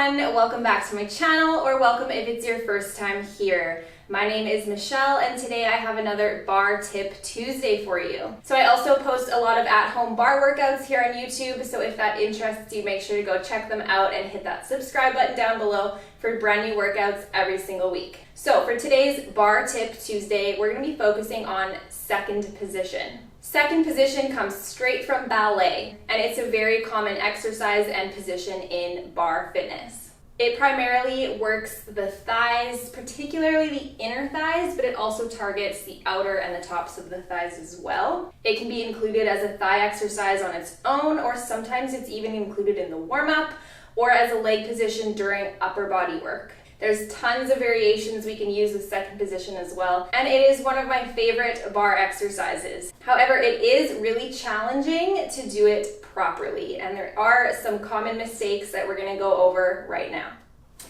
everyone, welcome back to my channel, or welcome if it's your first time here. My name is Michelle and today I have another Barre Tip Tuesday for you. So I also post a lot of at-home bar workouts here on YouTube, so if that interests you, make sure to go check them out and hit that subscribe button down below for brand new workouts every single week. So for today's Barre Tip Tuesday, we're going to be focusing on second position. Second position comes straight from ballet, and it's a very common exercise and position in Barre Fitness. It primarily works the thighs, particularly the inner thighs, but it also targets the outer and the tops of the thighs as well. It can be included as a thigh exercise on its own, or sometimes it's even included in the warm-up, or as a leg position during upper body work. There's tons of variations we can use with second position as well, and it is one of my favorite bar exercises. However, it is really challenging to do it properly, and there are some common mistakes that we're going to go over right now.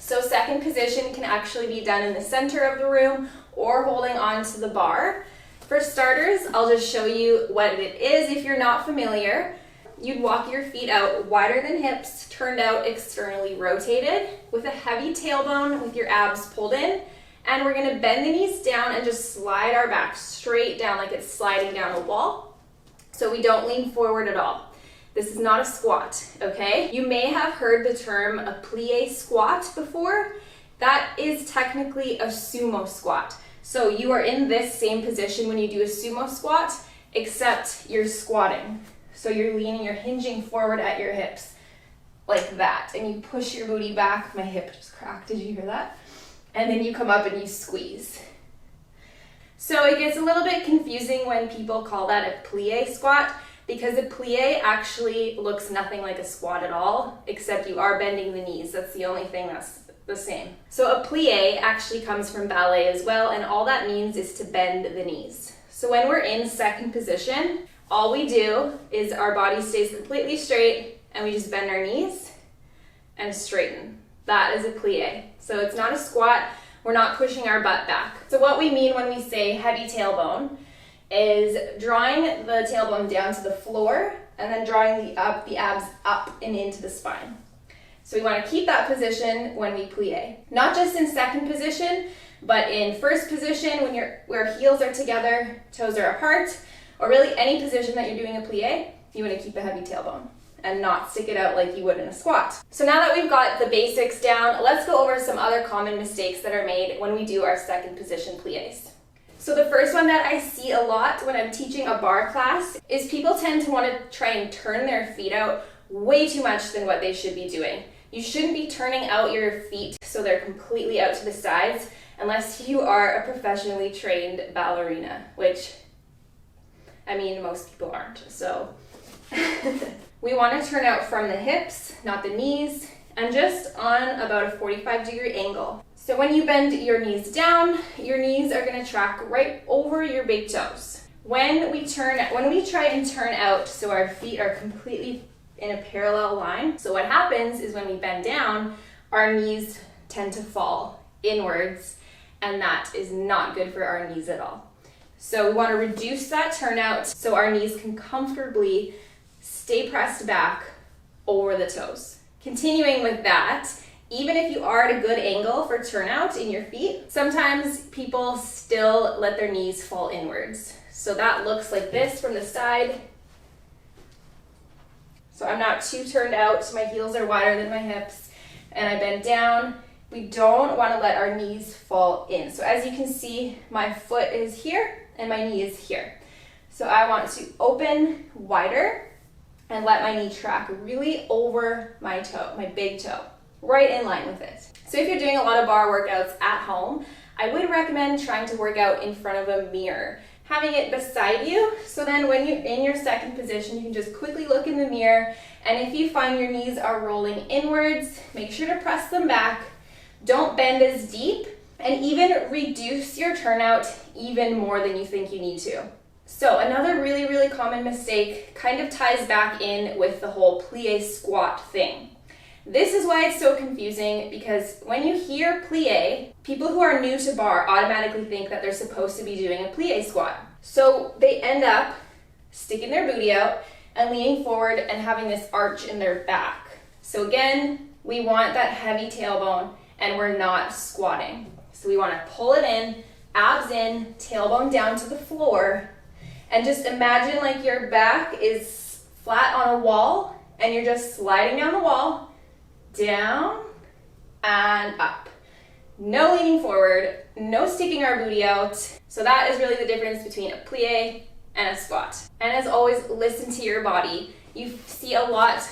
So second position can actually be done in the center of the room or holding onto the bar. For starters, I'll just show you what it is if you're not familiar. You'd walk your feet out wider than hips, turned out externally rotated, with a heavy tailbone with your abs pulled in, and we're going to bend the knees down and just slide our back straight down like it's sliding down a wall, so we don't lean forward at all. This is not a squat, okay? You may have heard the term a plie squat before. That is technically a sumo squat. So you are in this same position when you do a sumo squat, except you're squatting. So you're leaning, you're hinging forward at your hips like that, and you push your booty back. My hip just cracked, did you hear that? And then you come up and you squeeze. So it gets a little bit confusing when people call that a plie squat, because a plie actually looks nothing like a squat at all, except you are bending the knees. That's the only thing that's the same. So a plie actually comes from ballet as well, and all that means is to bend the knees. So when we're in second position, all we do is our body stays completely straight and we just bend our knees and straighten. That is a plie. So it's not a squat, we're not pushing our butt back. So what we mean when we say heavy tailbone is drawing the tailbone down to the floor and then drawing the abs up and into the spine. So we want to keep that position when we plie. Not just in second position, but in first position when where heels are together, toes are apart, or really any position that you're doing a plie, you want to keep a heavy tailbone and not stick it out like you would in a squat. So now that we've got the basics down, let's go over some other common mistakes that are made when we do our second position plies. So the first one that I see a lot when I'm teaching a bar class is people tend to want to try and turn their feet out way too much than what they should be doing. You shouldn't be turning out your feet so they're completely out to the sides unless you are a professionally trained ballerina, which I mean, most people aren't, so. We want to turn out from the hips, not the knees, and just on about a 45-degree angle. So when you bend your knees down, your knees are going to track right over your big toes. When we try and turn out so our feet are completely in a parallel line, so what happens is when we bend down, our knees tend to fall inwards, and that is not good for our knees at all. So we want to reduce that turnout so our knees can comfortably stay pressed back over the toes. Continuing with that, even if you are at a good angle for turnout in your feet, sometimes people still let their knees fall inwards. So that looks like this from the side. So I'm not too turned out, my heels are wider than my hips, and I bend down. We don't want to let our knees fall in. So as you can see, my foot is here and my knee is here. So I want to open wider and let my knee track really over my toe, my big toe, right in line with it. So if you're doing a lot of bar workouts at home, I would recommend trying to work out in front of a mirror, having it beside you, so then when you're in your second position, you can just quickly look in the mirror, and if you find your knees are rolling inwards, make sure to press them back. Don't bend as deep, and even reduce your turnout even more than you think you need to. So another really, really common mistake kind of ties back in with the whole plie squat thing. This is why it's so confusing, because when you hear plie, people who are new to bar automatically think that they're supposed to be doing a plie squat. So they end up sticking their booty out and leaning forward and having this arch in their back. So again, we want that heavy tailbone and we're not squatting. So we want to pull it in, abs in, tailbone down to the floor, and just imagine like your back is flat on a wall and you're just sliding down the wall, down and up. No leaning forward, no sticking our booty out. So that is really the difference between a plie and a squat. And as always, listen to your body. You see a lot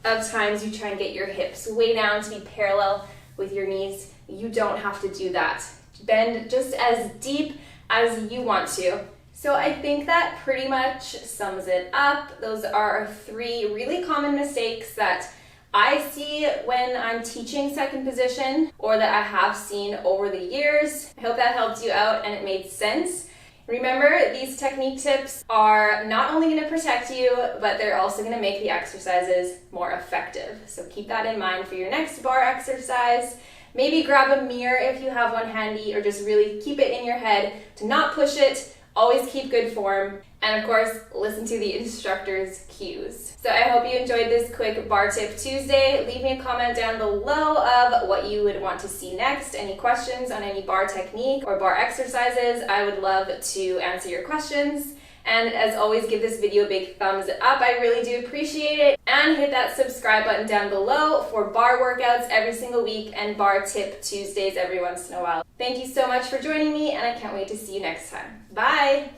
of times you try and get your hips way down to be parallel with your knees. You don't have to do that. Bend just as deep as you want to. So I think that pretty much sums it up. Those are 3 really common mistakes that I see when I'm teaching second position, or that I have seen over the years. I hope that helped you out and it made sense. Remember, these technique tips are not only going to protect you, but they're also going to make the exercises more effective. So keep that in mind for your next bar exercise. Maybe grab a mirror if you have one handy, or just really keep it in your head to not push it. Always keep good form. And of course, listen to the instructor's cues. So I hope you enjoyed this quick Barre Tip Tuesday. Leave me a comment down below of what you would want to see next. Any questions on any bar technique or bar exercises, I would love to answer your questions. And as always, give this video a big thumbs up. I really do appreciate it. And hit that subscribe button down below for bar workouts every single week and Barre Tip Tuesdays every once in a while. Thank you so much for joining me, and I can't wait to see you next time. Bye!